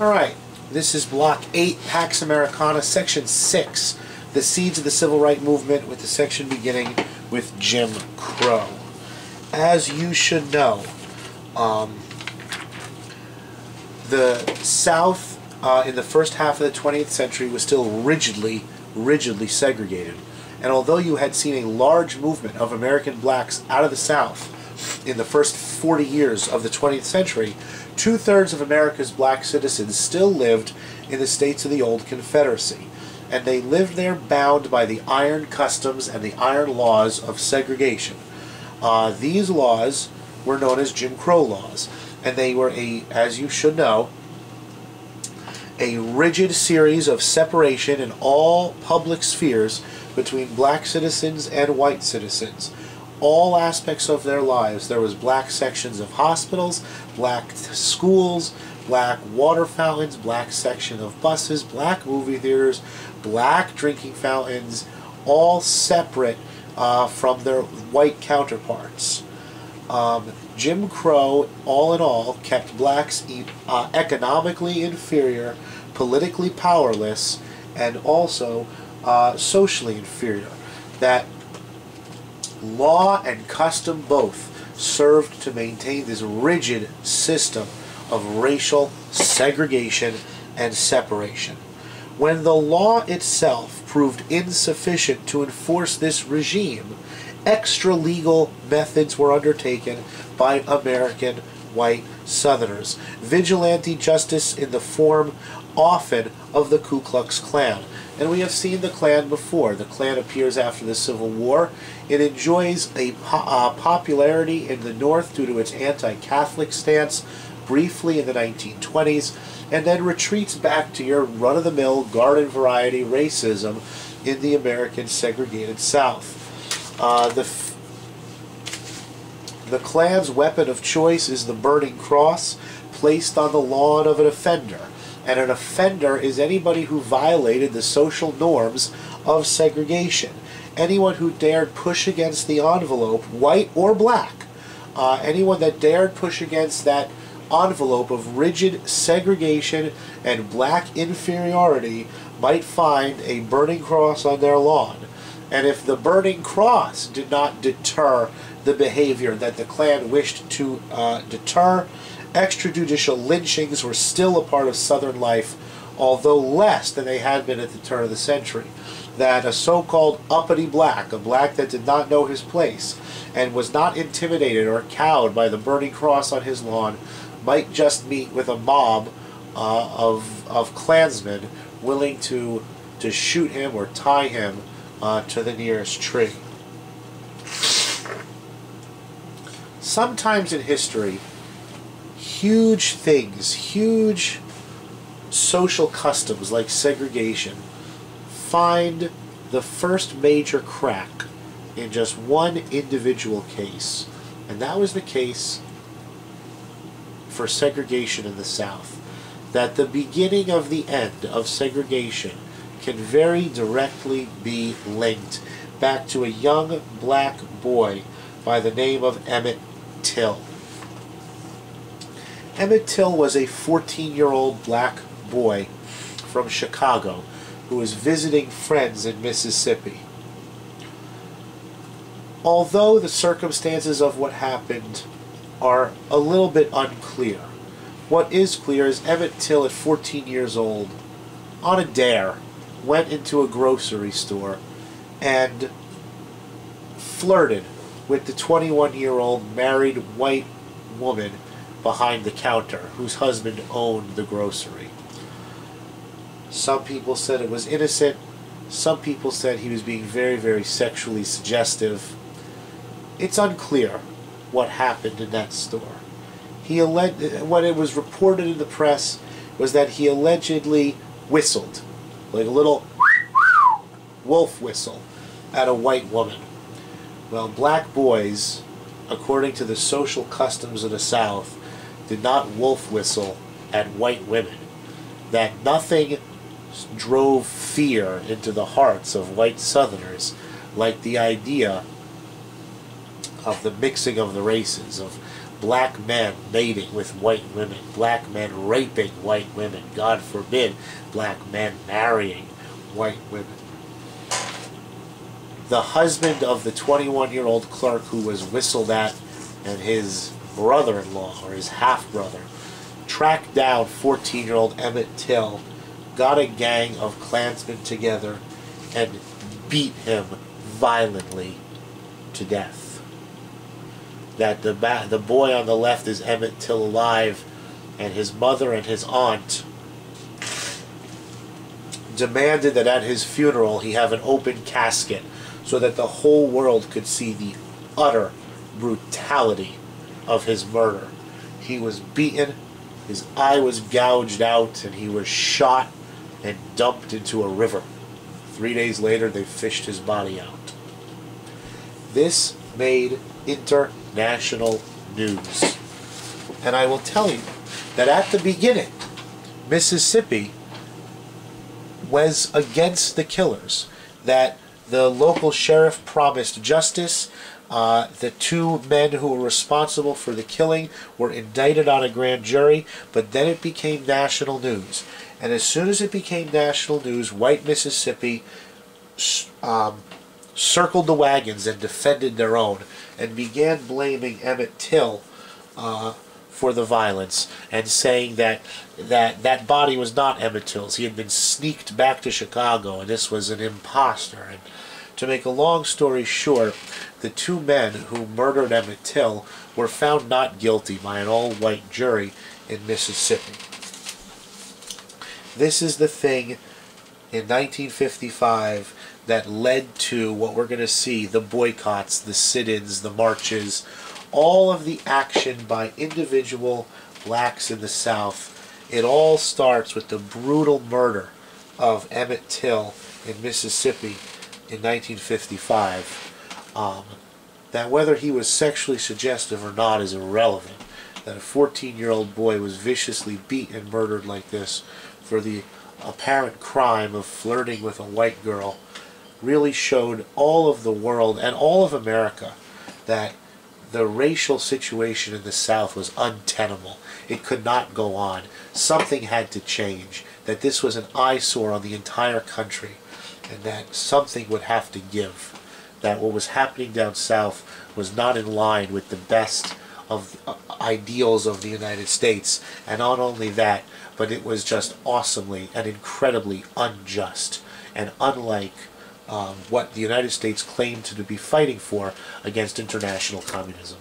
Alright, this is Block 8, Pax Americana, Section 6, The Seeds of the Civil Rights Movement, with the section beginning with Jim Crow. As you should know, the South in the first half of the 20th century was still rigidly segregated. And although you had seen a large movement of American blacks out of the South in the first 40 years of the 20th century, 2/3 of America's black citizens still lived in the states of the old Confederacy. And they lived there bound by the iron customs and the iron laws of segregation. These laws were known as Jim Crow laws. And they were, as you should know, a rigid series of separation in all public spheres between black citizens and white citizens. All aspects of their lives. There was black sections of hospitals, black schools, black water fountains, black section of buses, black movie theaters, black drinking fountains, all separate from their white counterparts. Jim Crow, all in all, kept blacks economically inferior, politically powerless, and also socially inferior. That law and custom both served to maintain this rigid system of racial segregation and separation. When the law itself proved insufficient to enforce this regime, extra-legal methods were undertaken by American white Southerners. Vigilante justice in the form often of the Ku Klux Klan. And we have seen the Klan before. The Klan appears after the Civil War. It enjoys a popularity in the North due to its anti-Catholic stance briefly in the 1920s, and then retreats back to your run-of-the-mill garden variety racism in the American segregated South. The Klan's weapon of choice is the burning cross placed on the lawn of an offender. And an offender is anybody who violated the social norms of segregation. Anyone who dared push against the envelope, white or black, anyone that dared push against that envelope of rigid segregation and black inferiority might find a burning cross on their lawn. And if the burning cross did not deter the behavior that the Klan wished to deter, extrajudicial lynchings were still a part of Southern life, although less than they had been at the turn of the century. That a so-called uppity black, a black that did not know his place and was not intimidated or cowed by the burning cross on his lawn, might just meet with a mob of Klansmen willing to shoot him or tie him to the nearest tree. Sometimes in history, huge things, huge social customs like segregation find the first major crack in just one individual case. And that was the case for segregation in the South. That the beginning of the end of segregation can very directly be linked back to a young black boy by the name of Emmett Till. Emmett Till was a 14-year-old black boy from Chicago who was visiting friends in Mississippi. Although the circumstances of what happened are a little bit unclear, what is clear is Emmett Till, at 14 years old, on a dare, went into a grocery store and flirted with the 21-year-old married white woman behind the counter, whose husband owned the grocery. Some people said it was innocent. Some people said he was being very, very sexually suggestive. It's unclear what happened in that store. What it was reported in the press was that he allegedly whistled, like a little wolf whistle, at a white woman. Well, black boys, according to the social customs of the South, did not wolf whistle at white women. That nothing drove fear into the hearts of white Southerners like the idea of the mixing of the races, of black men mating with white women, black men raping white women, God forbid, black men marrying white women. The husband of the 21-year-old clerk who was whistled at, and his brother-in-law, or his half-brother, tracked down 14-year-old Emmett Till, got a gang of Klansmen together, and beat him violently to death. That the boy on the left is Emmett Till alive, and his mother and his aunt demanded that at his funeral he have an open casket so that the whole world could see the utter brutality of his murder. He was beaten, his eye was gouged out, and he was shot and dumped into a river. 3 days later, they fished his body out. This made international news. And I will tell you that at the beginning, Mississippi was against the killers, that the local sheriff promised justice. The two men who were responsible for the killing were indicted on a grand jury, but then it became national news. And as soon as it became national news, white Mississippi circled the wagons and defended their own, and began blaming Emmett Till for the violence, and saying that that body was not Emmett Till's. He had been sneaked back to Chicago, and this was an imposter. And to make a long story short, the two men who murdered Emmett Till were found not guilty by an all-white jury in Mississippi. This is the thing in 1955 that led to what we're going to see, the boycotts, the sit-ins, the marches, all of the action by individual blacks in the South. It all starts with the brutal murder of Emmett Till in Mississippi in 1955. That whether he was sexually suggestive or not is irrelevant. That a 14-year-old boy was viciously beaten and murdered like this for the apparent crime of flirting with a white girl really showed all of the world and all of America that the racial situation in the South was untenable. It could not go on. Something had to change. That this was an eyesore on the entire country, and that something would have to give. That what was happening down South was not in line with the best of ideals of the United States. And not only that, but it was just awesomely and incredibly unjust, and unlike what the United States claimed to be fighting for against international communism.